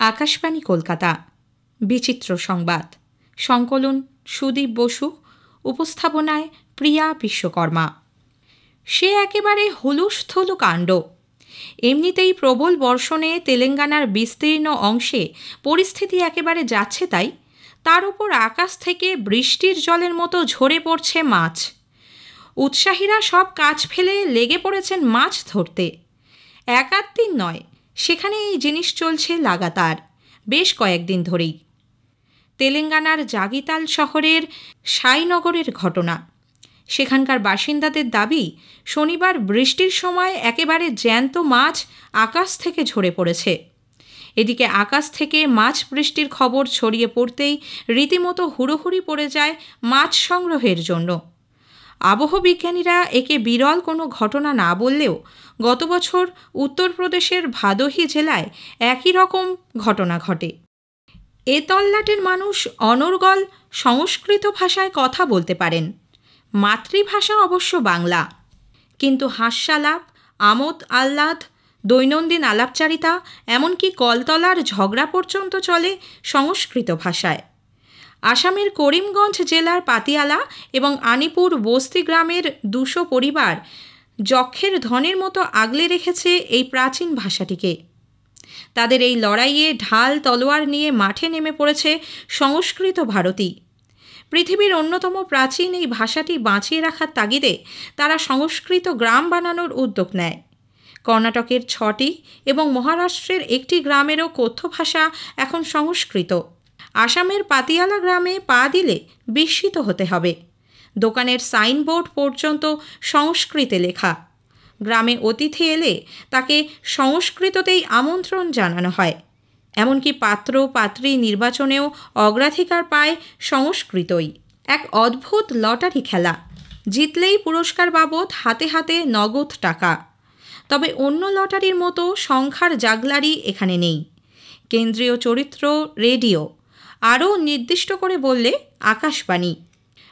আকাশবাণী কলকাতা বিচিত্র সংবাদ সংকলন সুদীপ বসু, উপস্থাপনায় প্রিয়া বিশ্বকর্মা। সে একেবারে হুলুস্থুলু কাণ্ড। এমনিতেই প্রবল বর্ষণে তেলেঙ্গানার বিস্তীর্ণ অংশে পরিস্থিতি একেবারে যাচ্ছে তাই, তার উপর আকাশ থেকে বৃষ্টির জলের মতো ঝরে পড়ছে মাছ। উৎসাহীরা সব কাজ ফেলে লেগে পড়েছেন মাছ ধরতে। এক আধ দিন নয়, সেখানে এই জিনিস চলছে লাগাতার বেশ কয়েকদিন ধরেই। তেলেঙ্গানার জাগিতাল শহরের সাইনগরের ঘটনা। সেখানকার বাসিন্দাদের দাবি, শনিবার বৃষ্টির সময় একেবারে জ্যান্ত মাছ আকাশ থেকে ঝরে পড়েছে। এদিকে আকাশ থেকে মাছ বৃষ্টির খবর ছড়িয়ে পড়তেই রীতিমতো হুড়োহুড়ি পড়ে যায় মাছ সংগ্রহের জন্য। আবহবিজ্ঞানীরা একে বিরল কোনো ঘটনা না বললেও গত বছর উত্তরপ্রদেশের ভাদোহী জেলায় একই রকম ঘটনা ঘটে। এ তল্লাটের মানুষ অনর্গল সংস্কৃত ভাষায় কথা বলতে পারেন, মাতৃভাষা অবশ্য বাংলা, কিন্তু হাস্যালাপ, আমোদ আহ্লাদ, দৈনন্দিন আলাপচারিতা, এমনকি কলতলার ঝগড়া পর্যন্ত চলে সংস্কৃত ভাষায়। আসামের করিমগঞ্জ জেলার পাতিয়ালা এবং আনিপুর বস্তি গ্রামের 200 পরিবার যক্ষের ধনের মতো আগলে রেখেছে এই প্রাচীন ভাষাটিকে। তাদের এই লড়াইয়ে ঢাল তলোয়ার নিয়ে মাঠে নেমে পড়েছে সংস্কৃত ভারতী। পৃথিবীর অন্যতম প্রাচীন এই ভাষাটি বাঁচিয়ে রাখার তাগিদে তারা সংস্কৃত গ্রাম বানানোর উদ্যোগ নেয়। কর্ণাটকের 6টি এবং মহারাষ্ট্রের একটি গ্রামেরও কথ্য ভাষা এখন সংস্কৃত। আসামের পাতিয়ালা গ্রামে পা দিলে বিস্মিত হতে হবে। দোকানের সাইনবোর্ড পর্যন্ত সংস্কৃতে লেখা। গ্রামে অতিথি এলে তাকে সংস্কৃততেই আমন্ত্রণ জানানো হয়। এমনকি পাত্র পাত্রী নির্বাচনেও অগ্রাধিকার পায় সংস্কৃতই। এক অদ্ভুত লটারি খেলা, জিতলেই পুরস্কার বাবদ হাতে হাতে নগদ টাকা। তবে অন্য লটারির মতো সংখ্যার জাগলারি এখানে নেই। কেন্দ্রীয় চরিত্র রেডিও, আরও নির্দিষ্ট করে বললে আকাশবাণী।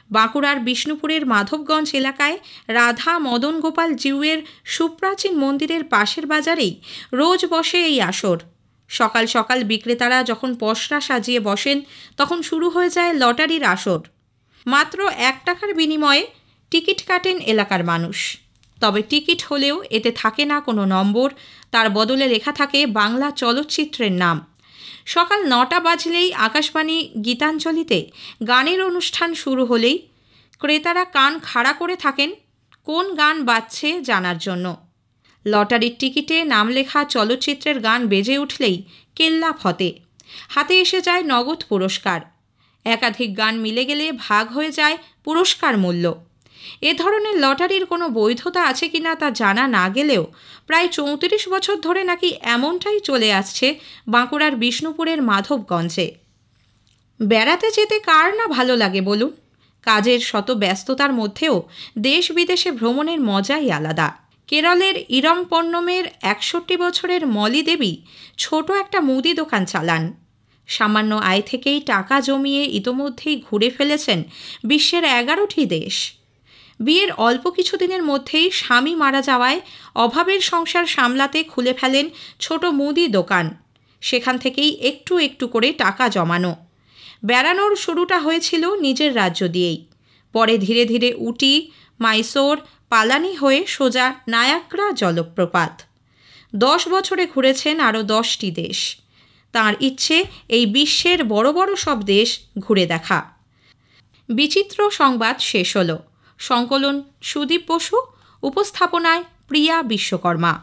বাঁকুড়ার বিষ্ণুপুরের মাধবগঞ্জ এলাকায় রাধা মদন গোপাল জিউয়ের সুপ্রাচীন মন্দিরের পাশের বাজারেই রোজ বসে এই আসর। সকাল সকাল বিক্রেতারা যখন পসরা সাজিয়ে বসেন, তখন শুরু হয়ে যায় লটারির আসর। মাত্র 1 টাকার বিনিময়ে টিকিট কাটেন এলাকার মানুষ। তবে টিকিট হলেও এতে থাকে না কোনো নম্বর, তার বদলে লেখা থাকে বাংলা চলচ্চিত্রের নাম। সকাল 9টা বাজলেই আকাশবাণী গীতাঞ্জলিতে গানের অনুষ্ঠান শুরু হলেই ক্রেতারা কান খাড়া করে থাকেন কোন গান বাজছে জানার জন্য। লটারির টিকিটে নাম লেখা চলচ্চিত্রের গান বেজে উঠলেই কেল্লা ফতে, হাতে এসে যায় নগদ পুরস্কার। একাধিক গান মিলে গেলে ভাগ হয়ে যায় পুরস্কার মূল্য। এ ধরনের লটারির কোনো বৈধতা আছে কিনা তা জানা না গেলেও প্রায় 34 বছর ধরে নাকি এমনটাই চলে আসছে বাঁকুড়ার বিষ্ণুপুরের মাধবগঞ্জে। বেড়াতে যেতে কার না ভালো লাগে বলুন? কাজের শত ব্যস্ততার মধ্যেও দেশ বিদেশে ভ্রমণের মজাই আলাদা। কেরলের ইরমপন্নমের 61 বছরের মলি দেবী ছোট একটা মুদি দোকান চালান। সামান্য আয় থেকেই টাকা জমিয়ে ইতোমধ্যেই ঘুরে ফেলেছেন বিশ্বের 11টি দেশ। বিয়ের অল্প কিছুদিনের মধ্যেই স্বামী মারা যাওয়ায় অভাবের সংসার সামলাতে খুলে ফেলেন ছোট মুদি দোকান। সেখান থেকেই একটু একটু করে টাকা জমানো। বেড়ানোর শুরুটা হয়েছিল নিজের রাজ্য দিয়েই, পরে ধীরে ধীরে উটি, মাইসোর, পালানি হয়ে সোজা নায়াগ্রা জলপ্রপাত। 10 বছরে ঘুরেছেন আরও 10টি দেশ। তাঁর ইচ্ছে এই বিশ্বের বড় বড় সব দেশ ঘুরে দেখা। বিচিত্র সংবাদ শেষ হলো। সংকলন সুদীপ বসু, উপস্থাপনায় প্রিয়া বিশ্বকর্মা।